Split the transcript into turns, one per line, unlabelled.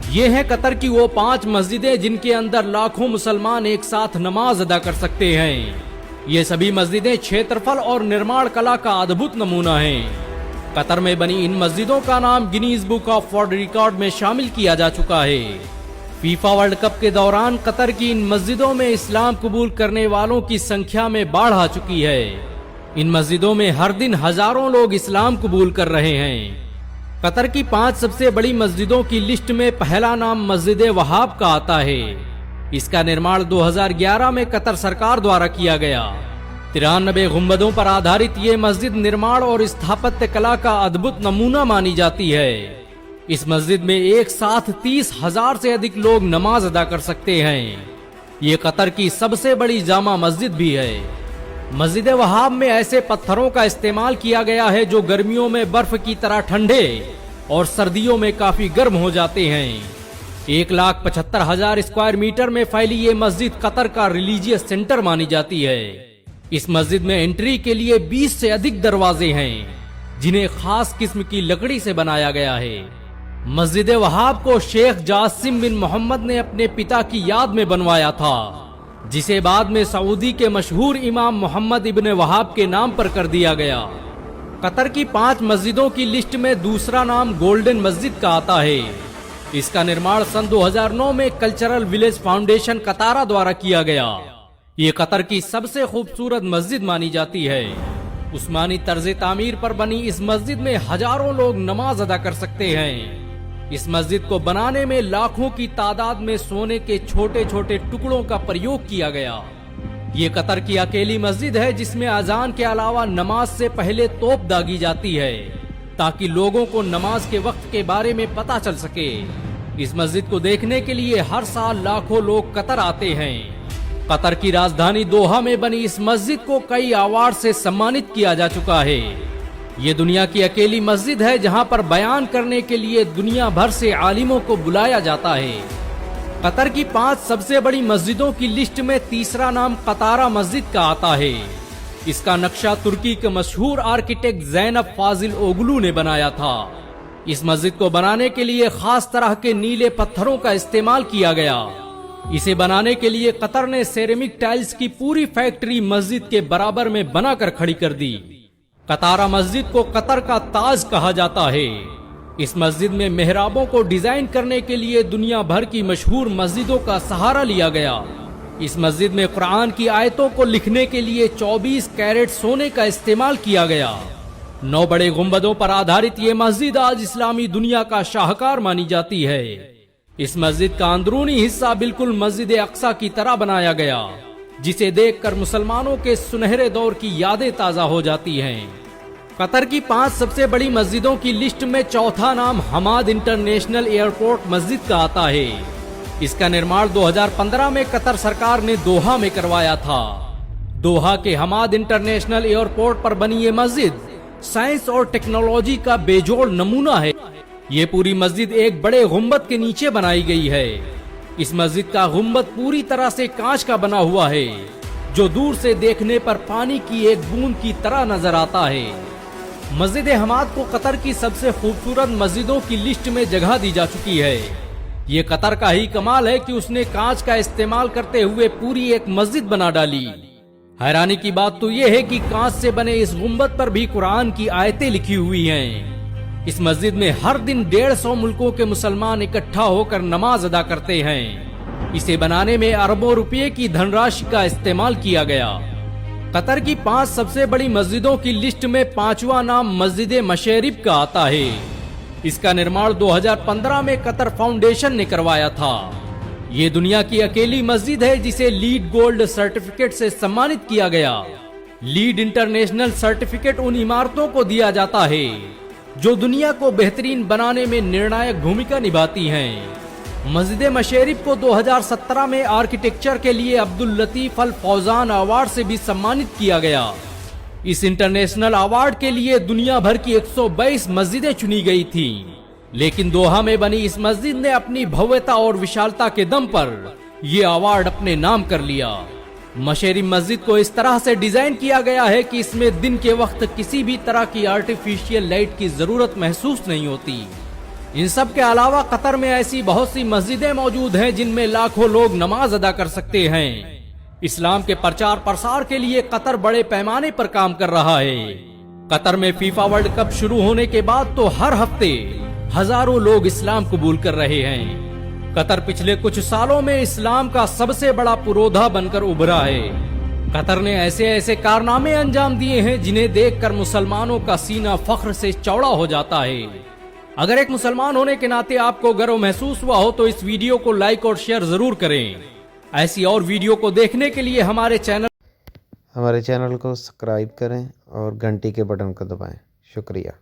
ये हैं कतर की वो 5 मस्जिदें जिनके अंदर लाखों मुसलमान एक साथ नमाज अदा कर सकते हैं। ये सभी मस्जिदें क्षेत्रफल और निर्माण कला का अद्भुत नमूना हैं। कतर में बनी इन मस्जिदों का नाम Guinness book of world record में शामिल किया जा चुका है। फीफा वर्ल्ड कप के दौरान कतर की इन मस्जिदों में इस्लाम कबूल करने वालों की संख्या में बाढ़ आ चुकी है। इन मस्जिदों में हर दिन हजारों लोग इस्लाम कबूल कर रहे हैं। कतर की 5 सबसे बड़ी मस्जिदों की लिस्ट में पहला नाम मस्जिद वहाब का आता है। इसका निर्माण 2011 में कतर सरकार द्वारा किया गया। 93 गुंबदों पर आधारित ये मस्जिद निर्माण और स्थापत्य कला का अद्भुत नमूना मानी जाती है। इस मस्जिद में एक साथ 30,000 से अधिक लोग नमाज अदा कर सकते हैं। ये कतर की सबसे बड़ी जामा मस्जिद भी है। मस्जिद वहाब में ऐसे पत्थरों का इस्तेमाल किया गया है जो गर्मियों में बर्फ की तरह ठंडे और सर्दियों में काफी गर्म हो जाते हैं। 1,75,000 स्क्वायर मीटर में फैली ये मस्जिद कतर का रिलीजियस सेंटर मानी जाती है। इस मस्जिद में एंट्री के लिए 20 से अधिक दरवाजे हैं, जिन्हें खास किस्म की लकड़ी से बनाया गया है। मस्जिद वहाब को शेख जासिम बिन मोहम्मद ने अपने पिता की याद में बनवाया था, जिसे बाद में सऊदी के मशहूर इमाम मोहम्मद इब्न वहाब के नाम पर कर दिया गया। कतर की 5 मस्जिदों की लिस्ट में दूसरा नाम गोल्डन मस्जिद का आता है। इसका निर्माण सन 2009 में कल्चरल विलेज फाउंडेशन कतारा द्वारा किया गया। ये कतर की सबसे खूबसूरत मस्जिद मानी जाती है। उस्मानी तर्ज तामीर पर बनी इस मस्जिद में हजारों लोग नमाज अदा कर सकते हैं। इस मस्जिद को बनाने में लाखों की तादाद में सोने के छोटे छोटे टुकड़ों का प्रयोग किया गया। ये कतर की अकेली मस्जिद है जिसमें अजान के अलावा नमाज से पहले तोप दागी जाती है, ताकि लोगों को नमाज के वक्त के बारे में पता चल सके। इस मस्जिद को देखने के लिए हर साल लाखों लोग कतर आते हैं। कतर की राजधानी दोहा में बनी इस मस्जिद को कई अवार्ड से सम्मानित किया जा चुका है। ये दुनिया की अकेली मस्जिद है जहां पर बयान करने के लिए दुनिया भर से आलिमों को बुलाया जाता है। कतर की 5 सबसे बड़ी मस्जिदों की लिस्ट में तीसरा नाम कतारा मस्जिद का आता है। इसका नक्शा तुर्की के मशहूर आर्किटेक्ट ज़ैनब फाजिल ओगलू ने बनाया था। इस मस्जिद को बनाने के लिए खास तरह के नीले पत्थरों का इस्तेमाल किया गया। इसे बनाने के लिए कतर ने सेरेमिक टाइल्स की पूरी फैक्ट्री मस्जिद के बराबर में बनाकर खड़ी कर दी। कतारा मस्जिद को कतर का ताज कहा जाता है। इस मस्जिद में मेहराबों को डिजाइन करने के लिए दुनिया भर की मशहूर मस्जिदों का सहारा लिया गया। इस मस्जिद में कुरान की आयतों को लिखने के लिए 24 कैरेट सोने का इस्तेमाल किया गया। 9 बड़े गुंबदों पर आधारित ये मस्जिद आज इस्लामी दुनिया का शाहकार मानी जाती है। इस मस्जिद का अंदरूनी हिस्सा बिल्कुल मस्जिद अक्सा की तरह बनाया गया, जिसे देखकर मुसलमानों के सुनहरे दौर की यादें ताजा हो जाती हैं। कतर की 5 सबसे बड़ी मस्जिदों की लिस्ट में चौथा नाम हमाद इंटरनेशनल एयरपोर्ट मस्जिद का आता है। इसका निर्माण 2015 में कतर सरकार ने दोहा में करवाया था। दोहा के हमाद इंटरनेशनल एयरपोर्ट पर बनी ये मस्जिद साइंस और टेक्नोलॉजी का बेजोड़ नमूना है। ये पूरी मस्जिद एक बड़े गुंबद के नीचे बनाई गई है। इस मस्जिद का गुंबद पूरी तरह से कांच का बना हुआ है, जो दूर से देखने पर पानी की एक बूंद की तरह नजर आता है। मस्जिद हमाद को कतर की सबसे खूबसूरत मस्जिदों की लिस्ट में जगह दी जा चुकी है। ये कतर का ही कमाल है कि उसने कांच का इस्तेमाल करते हुए पूरी एक मस्जिद बना डाली। हैरानी की बात तो ये है कि कांच से बने इस गुंबद पर भी कुरान की आयतें लिखी हुई हैं। इस मस्जिद में हर दिन 150 मुल्कों के मुसलमान इकट्ठा होकर नमाज अदा करते हैं। इसे बनाने में अरबों रुपए की धनराशि का इस्तेमाल किया गया। कतर की 5 सबसे बड़ी मस्जिदों की लिस्ट में 5वां नाम मस्जिद मशरिब का आता है। इसका निर्माण 2015 में कतर फाउंडेशन ने करवाया था। ये दुनिया की अकेली मस्जिद है जिसे लीड गोल्ड सर्टिफिकेट से सम्मानित किया गया। लीड इंटरनेशनल सर्टिफिकेट उन इमारतों को दिया जाता है जो दुनिया को बेहतरीन बनाने में निर्णायक भूमिका निभाती हैं। मस्जिद मशरिब को 2017 में आर्किटेक्चर के लिए अब्दुल लतीफ अल फौजान अवार्ड से भी सम्मानित किया गया। इस इंटरनेशनल अवार्ड के लिए दुनिया भर की 122 मस्जिदें चुनी गई थी, लेकिन दोहा में बनी इस मस्जिद ने अपनी भव्यता और विशालता के दम पर यह अवार्ड अपने नाम कर लिया। मशरिब मस्जिद को इस तरह से डिजाइन किया गया है कि इसमें दिन के वक्त किसी भी तरह की आर्टिफिशियल लाइट की जरूरत महसूस नहीं होती। इन सब के अलावा कतर में ऐसी बहुत सी मस्जिदें मौजूद हैं जिनमें लाखों लोग नमाज अदा कर सकते हैं। इस्लाम के प्रचार प्रसार के लिए कतर बड़े पैमाने पर काम कर रहा है। कतर में फीफा वर्ल्ड कप शुरू होने के बाद तो हर हफ्ते हजारों लोग इस्लाम कबूल कर रहे हैं। कतर पिछले कुछ सालों में इस्लाम का सबसे बड़ा पुरोधा बनकर उभरा है। कतर ने ऐसे ऐसे कारनामे अंजाम दिए हैं जिन्हें देखकर मुसलमानों का सीना फख्र से चौड़ा हो जाता है। अगर एक मुसलमान होने के नाते आपको गर्व महसूस हुआ हो तो इस वीडियो को लाइक और शेयर जरूर करें। ऐसी और वीडियो को देखने के लिए हमारे चैनल
को सब्सक्राइब करें और घंटी के बटन को दबाएं। शुक्रिया।